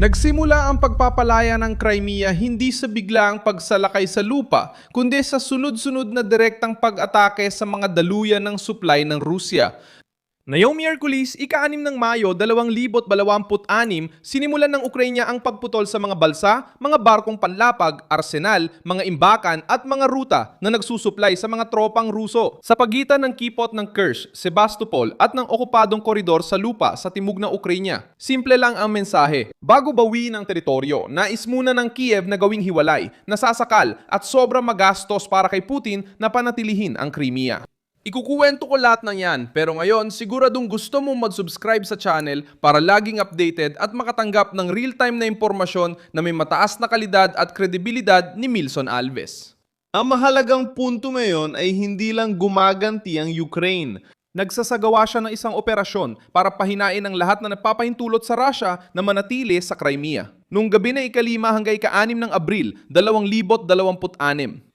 Nagsimula ang pagpapalaya ng Crimea hindi sa biglaang pagsalakay sa lupa, kundi sa sunod-sunod na direktang pag-atake sa mga daluyan ng supply ng Rusya. Ngayong Miyerkules, ika-6 ng Mayo 2026, sinimulan ng Ukraine ang pagputol sa mga balsa, mga barkong panlapag, arsenal, mga imbakan at mga ruta na nagsusuplay sa mga tropang Ruso sa pagitan ng kipot ng Kerch, Sebastopol at ng okupadong koridor sa lupa sa timog ng Ukraine. Simple lang ang mensahe. Bago bawiin ang teritoryo, nais muna ng Kiev na gawing hiwalay, nasasakal at sobrang magastos para kay Putin na panatilihin ang Crimea. Ikukuwento ko lahat ng yan, pero ngayon siguradong gusto mong mag-subscribe sa channel para laging updated at makatanggap ng real-time na impormasyon na may mataas na kalidad at kredibilidad ni Milson Alves. Ang mahalagang punto ngayon ay hindi lang gumaganti ang Ukraine. Nagsasagawa siya ng isang operasyon para pahinain ang lahat na nagpapahintulot sa Russia na manatili sa Crimea. Noong gabi na ika-5 hanggang ika-6 ng Abril, 2026.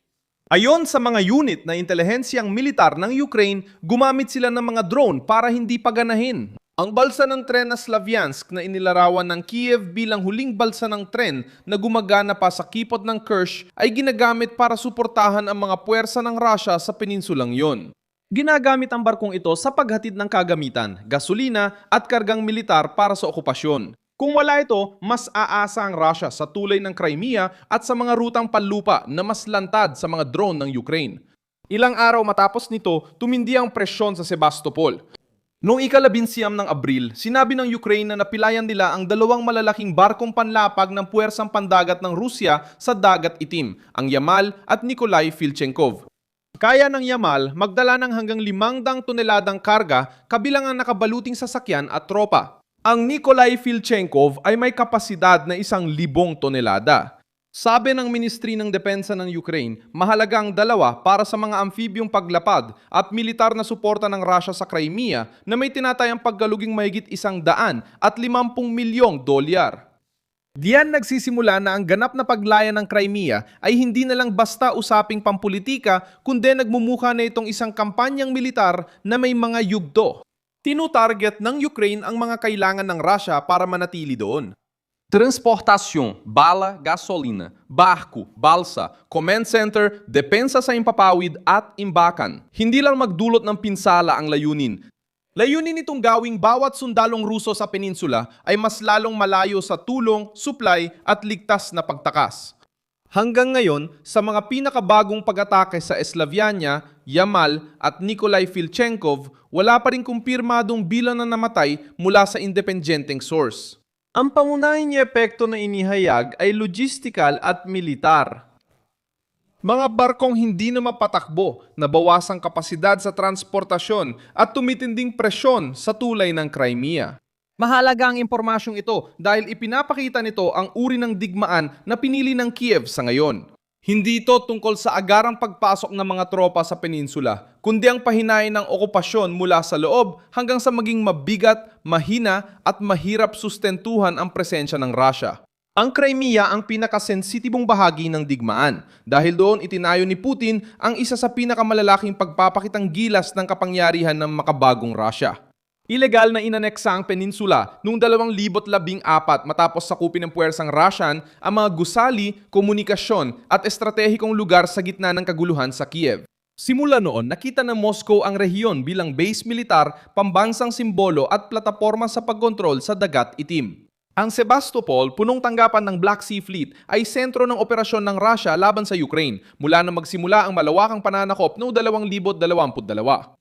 Ayon sa mga unit na intelihensyang militar ng Ukraine, gumamit sila ng mga drone para hindi paganahin. Ang balsa ng tren na Slavyansk na inilarawan ng Kiev bilang huling balsa ng tren na gumagana pa sa kipot ng Kerch ay ginagamit para suportahan ang mga puwersa ng Russia sa peninsulang yon. Ginagamit ang barkong ito sa paghatid ng kagamitan, gasolina at kargang militar para sa okupasyon. Kung wala ito, mas aasa ang Russia sa tulay ng Crimea at sa mga rutang panlupa na mas lantad sa mga drone ng Ukraine. Ilang araw matapos nito, tumindi ang presyon sa Sebastopol. Noong ika-11 ng Abril, sinabi ng Ukraine na napilayan nila ang dalawang malalaking barkong panlapag ng puwersang pandagat ng Rusya sa Dagat Itim, ang Yamal at Nikolai Filchenkov. Kaya ng Yamal magdala ng hanggang 500 toneladang karga kabilang ang nakabaluting sasakyan at tropa. Ang Nikolai Filchenkov ay may kapasidad na 1,000 tonelada. Sabi ng Ministry ng Depensa ng Ukraine, mahalaga ang dalawa para sa mga amfibyong paglapad at militar na suporta ng Russia sa Crimea na may tinatayang paggaluging mahigit $150 milyong. Diyan nagsisimula na ang ganap na paglaya ng Crimea ay hindi na lang basta usaping pampolitika kundi nagmumukha na itong isang kampanyang militar na may mga yugto. Tinutarget ng Ukraine ang mga kailangan ng Russia para manatili doon. Transportasyon, bala, gasolina, barko, balsa, command center, depensa sa impapawid at imbakan. Hindi lang magdulot ng pinsala ang layunin. Layunin nitong gawing bawat sundalong Ruso sa peninsula ay mas lalong malayo sa tulong, supply at ligtas na pagtakas. Hanggang ngayon, sa mga pinakabagong pag-atake sa Slavyanaya, Yamal at Nikolai Filchenkov, wala pa rin kumpirmadong bilang na namatay mula sa independenteng source. Ang pangunahing epekto na inihayag ay logistical at militar. Mga barkong hindi na mapatakbo, nabawasang kapasidad sa transportasyon at tumitinding presyon sa tulay ng Crimea. Mahalaga ang impormasyong ito dahil ipinapakita nito ang uri ng digmaan na pinili ng Kiev sa ngayon. Hindi ito tungkol sa agarang pagpasok ng mga tropa sa peninsula, kundi ang pahinain ng okupasyon mula sa loob hanggang sa maging mabigat, mahina at mahirap sustentuhan ang presensya ng Russia. Ang Crimea ang pinakasensitibong bahagi ng digmaan dahil doon itinayo ni Putin ang isa sa pinakamalalaking pagpapakitang gilas ng kapangyarihan ng makabagong Russia. Ilegal na inaneksa ang peninsula noong 2014 matapos sakupin ng puwersang Russian ang mga gusali, komunikasyon at estratehikong lugar sa gitna ng kaguluhan sa Kiev. Simula noon, nakita ng Moscow ang rehiyon bilang base militar, pambansang simbolo at plataporma sa pagkontrol sa Dagat Itim. Ang Sebastopol, punong tanggapan ng Black Sea Fleet, ay sentro ng operasyon ng Russia laban sa Ukraine mula nang magsimula ang malawakang pananakop noong 2022.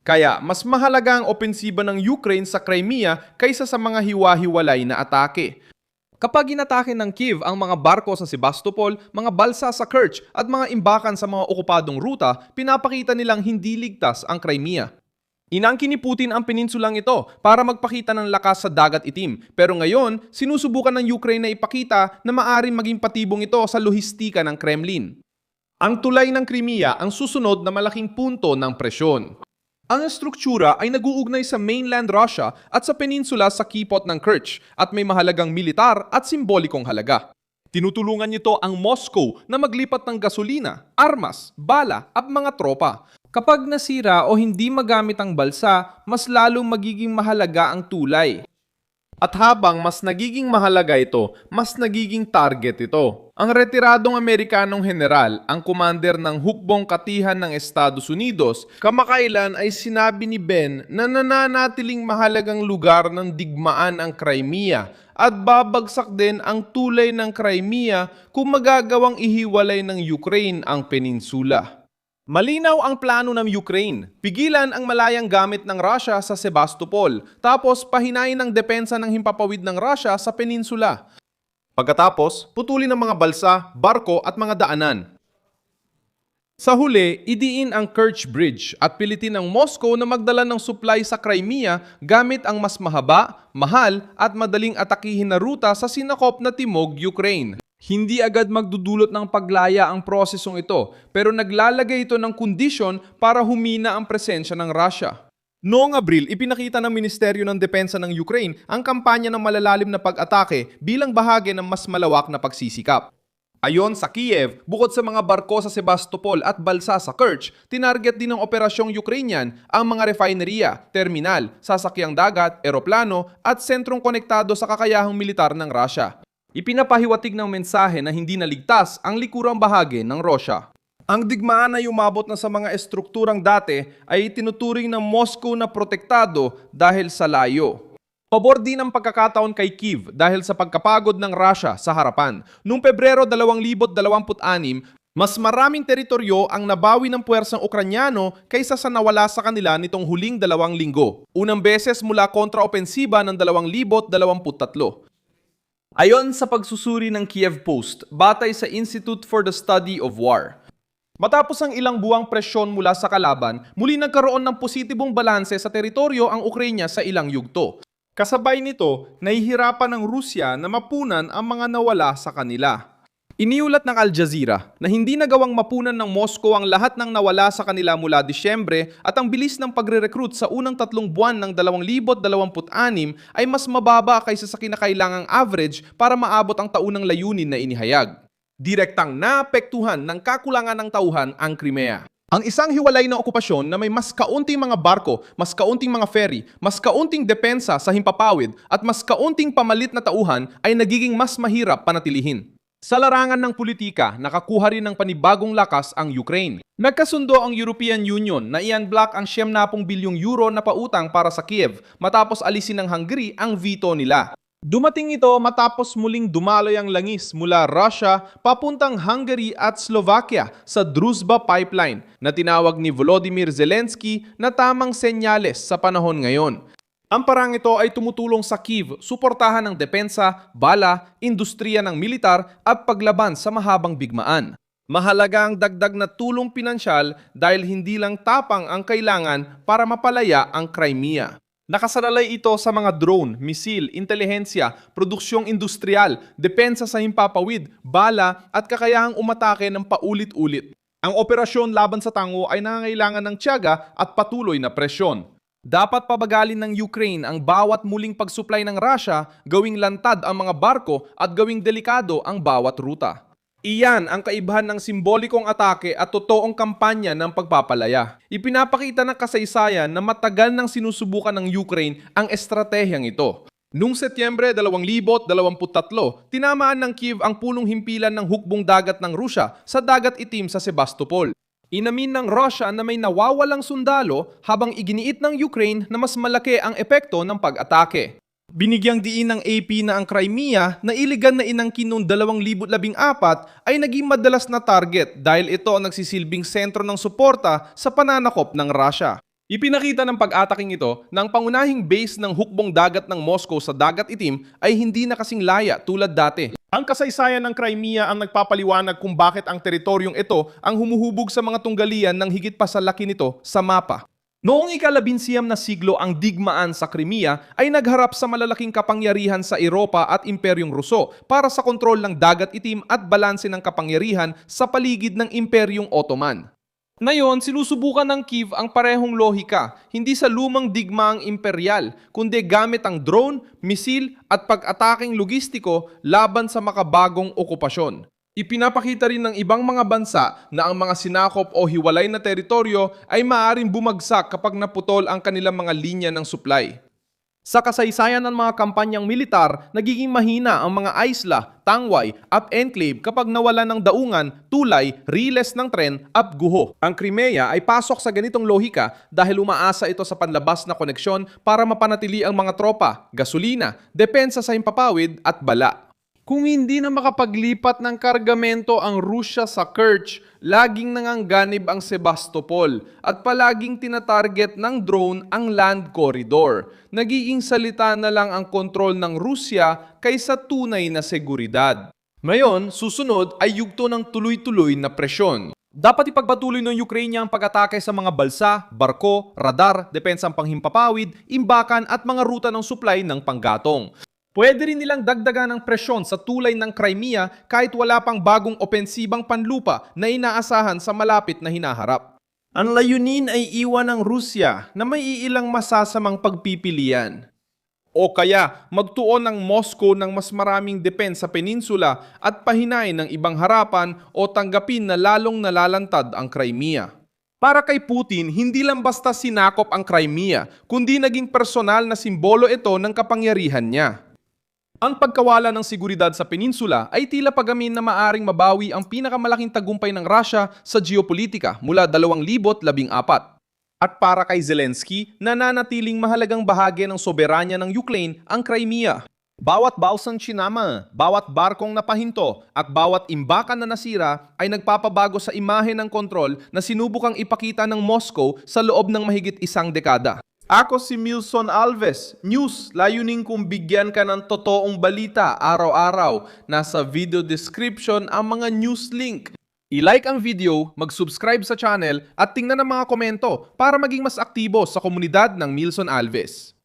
Kaya mas mahalaga ang opensiba ng Ukraine sa Crimea kaysa sa mga hiwa-hiwalay na atake. Kapag inatake ng Kiev ang mga barko sa Sebastopol, mga balsa sa Kerch at mga imbakan sa mga okupadong ruta, pinapakita nilang hindi ligtas ang Crimea. Inangkin ni Putin ang peninsulang ito para magpakita ng lakas sa Dagat Itim. Pero ngayon, sinusubukan ng Ukraine na ipakita na maaaring maging patibong ito sa lohistika ng Kremlin. Ang tulay ng Crimea ang susunod na malaking punto ng presyon. Ang estruktura ay nag-uugnay sa mainland Russia at sa peninsula sa kipot ng Kerch at may mahalagang militar at simbolikong halaga. Tinutulungan nito ang Moscow na maglipat ng gasolina, armas, bala at mga tropa. Kapag nasira o hindi magamit ang balsa, mas lalong magiging mahalaga ang tulay. At habang mas nagiging mahalaga ito, mas nagiging target ito. Ang retiradong Amerikanong general, ang commander ng hukbong katihan ng Estados Unidos, kamakailan ay sinabi ni Ben na nananatiling mahalagang lugar ng digmaan ang Crimea at babagsak din ang tulay ng Crimea kung magagawang ihiwalay ng Ukraine ang peninsula. Malinaw ang plano ng Ukraine. Pigilan ang malayang gamit ng Russia sa Sebastopol, tapos pahinain ang depensa ng himpapawid ng Russia sa peninsula. Pagkatapos, putulin ang mga balsa, barko at mga daanan. Sa huli, idiin ang Kerch Bridge at pilitin ang Moscow na magdala ng supply sa Crimea gamit ang mas mahaba, mahal at madaling atakihin na ruta sa sinakop na timog Ukraine. Hindi agad magdudulot ng paglaya ang prosesong ito, pero naglalagay ito ng kondisyon para humina ang presensya ng Russia. Noong Abril, ipinakita ng Ministeryo ng Depensa ng Ukraine ang kampanya ng malalalim na pag-atake bilang bahagi ng mas malawak na pagsisikap. Ayon sa Kiev, bukod sa mga barko sa Sebastopol at balsa sa Kerch, tinarget din ng operasyong Ukrainian ang mga refineria, terminal, sasakyang dagat, eroplano at sentrong konektado sa kakayahang militar ng Russia. Ipinapahiwatig ng mensahe na hindi naligtas ang likurang bahagi ng Russia. Ang digmaan ay umabot na sa mga estrukturang dati ay tinuturing ng Moscow na protektado dahil sa layo. Pabor din ang pagkakataon kay Kyiv dahil sa pagkapagod ng Russia sa harapan. Noong Pebrero 2026, mas maraming teritoryo ang nabawi ng puwersang Ukranyano kaysa sa nawala sa kanila nitong huling 2 linggo. Unang beses mula kontraopensiba ng 2023. Ayon sa pagsusuri ng Kiev Post, batay sa Institute for the Study of War. Matapos ang ilang buwang presyon mula sa kalaban, muli nagkaroon ng positibong balanse sa teritoryo ang Ukraine sa ilang yugto. Kasabay nito, nahihirapan ng Rusya na mapunan ang mga nawala sa kanila. Iniulat ng Al Jazeera na hindi nagawang mapunan ng Moscow ang lahat ng nawala sa kanila mula Disyembre at ang bilis ng pagre-recruit sa unang 3 buwan ng 2026 ay mas mababa kaysa sa kinakailangang average para maabot ang taunang layunin na inihayag. Direktang naapektuhan ng kakulangan ng tauhan ang Crimea. Ang isang hiwalay na okupasyon na may mas kaunting mga barko, mas kaunting mga ferry, mas kaunting depensa sa himpapawid at mas kaunting pamalit na tauhan ay nagiging mas mahirap panatilihin. Sa larangan ng politika, nakakuha rin ng panibagong lakas ang Ukraine. Nagkasundo ang European Union na i-unblock ang 70 bilyong euro na pautang para sa Kiev matapos alisin ng Hungary ang veto nila. Dumating ito matapos muling dumaloy ang langis mula Russia papuntang Hungary at Slovakia sa Druzhba Pipeline na tinawag ni Volodymyr Zelensky na tamang senyales sa panahon ngayon. Ang parang ito ay tumutulong sa Kyiv suportahan ng depensa, bala, industriya ng militar at paglaban sa mahabang bigmaan. Mahalaga ang dagdag na tulong pinansyal dahil hindi lang tapang ang kailangan para mapalaya ang Crimea. Nakasalalay ito sa mga drone, misil, intelihensya, produksyong industrial, depensa sa himpapawid, bala at kakayahang umatake ng paulit-ulit. Ang operasyon laban sa tango ay nangangailangan ng tiyaga at patuloy na presyon. Dapat pabagalin ng Ukraine ang bawat muling pagsuplay ng Russia, gawing lantad ang mga barko at gawing delikado ang bawat ruta. Iyan ang kaibahan ng simbolikong atake at totoong kampanya ng pagpapalaya. Ipinapakita ng kasaysayan na matagal nang sinusubukan ng Ukraine ang estratehiyang ito. Noong Setyembre 2023, tinamaan ng Kyiv ang punong himpilan ng hukbong dagat ng Rusya sa Dagat Itim sa Sebastopol. Inamin ng Russia na may nawawalang sundalo habang iginiit ng Ukraine na mas malaki ang epekto ng pag-atake. Binigyang diin ng AP na ang Crimea na iligan na inangkin noong 2014 ay naging madalas na target dahil ito ang nagsisilbing sentro ng suporta sa pananakop ng Russia. Ipinakita ng pag-ataking ito na ang pangunahing base ng hukbong dagat ng Moscow sa Dagat Itim ay hindi na kasing laya tulad dati. Ang kasaysayan ng Crimea ang nagpapaliwanag kung bakit ang teritoryong ito ang humuhubog sa mga tunggalian ng higit pa sa laki nito sa mapa. Noong ika-19 na siglo ang digmaan sa Crimea ay nagharap sa malalaking kapangyarihan sa Europa at Imperyong Ruso para sa kontrol ng Dagat Itim at balanse ng kapangyarihan sa paligid ng Imperyong Ottoman. Ngayon, sinusubukan ng Kyiv ang parehong lohika, hindi sa lumang digmaang imperyal, kundi gamit ang drone, misil at pag-ataking logistiko laban sa makabagong okupasyon. Ipinapakita rin ng ibang mga bansa na ang mga sinakop o hiwalay na teritoryo ay maaaring bumagsak kapag naputol ang kanilang mga linya ng supply. Sa kasaysayan ng mga kampanyang militar, nagiging mahina ang mga isla, tangway at enclave kapag nawala ng daungan, tulay, riles ng tren at guho. Ang Crimea ay pasok sa ganitong lohika dahil umaasa ito sa panlabas na koneksyon para mapanatili ang mga tropa, gasolina, depensa sa himpapawid at bala. Kung hindi na makapaglipat ng kargamento ang Rusya sa Kerch, laging nangangganib ang Sebastopol at palaging tinatarget ng drone ang land corridor. Nagiging salita na lang ang kontrol ng Rusya kaysa tunay na seguridad. Ngayon, susunod ay yugto ng tuloy-tuloy na presyon. Dapat ipagpatuloy ng Ukraine ang pag-atake sa mga balsa, barko, radar, depensang panghimpapawid, imbakan at mga ruta ng supply ng panggatong. Pwede rin nilang dagdagan ng presyon sa tulay ng Crimea kahit wala pang bagong opensibang panlupa na inaasahan sa malapit na hinaharap. Ang layunin ay iwan ng Rusya na may iilang masasamang pagpipilian. O kaya magtuon ng Moscow ng mas maraming depensa sa peninsula at pahinain ng ibang harapan o tanggapin na lalong nalalantad ang Crimea. Para kay Putin, hindi lang basta sinakop ang Crimea, kundi naging personal na simbolo ito ng kapangyarihan niya. Ang pagkawala ng seguridad sa peninsula ay tila pagamin na maaring mabawi ang pinakamalaking tagumpay ng Russia sa geopolitika mula 2014. At para kay Zelensky, nananatiling mahalagang bahagi ng soberanya ng Ukraine ang Crimea. Bawat bausang sinama, bawat barkong napahinto, at bawat imbakan na nasira ay nagpapabago sa imahe ng kontrol na sinubukang ipakita ng Moscow sa loob ng mahigit isang dekada. Ako si Milson Alves. News, layunin kong bigyan ka ng totoong balita araw-araw. Nasa video description ang mga news link. I-like ang video, mag-subscribe sa channel at tingnan ang mga komento para maging mas aktibo sa komunidad ng Milson Alves.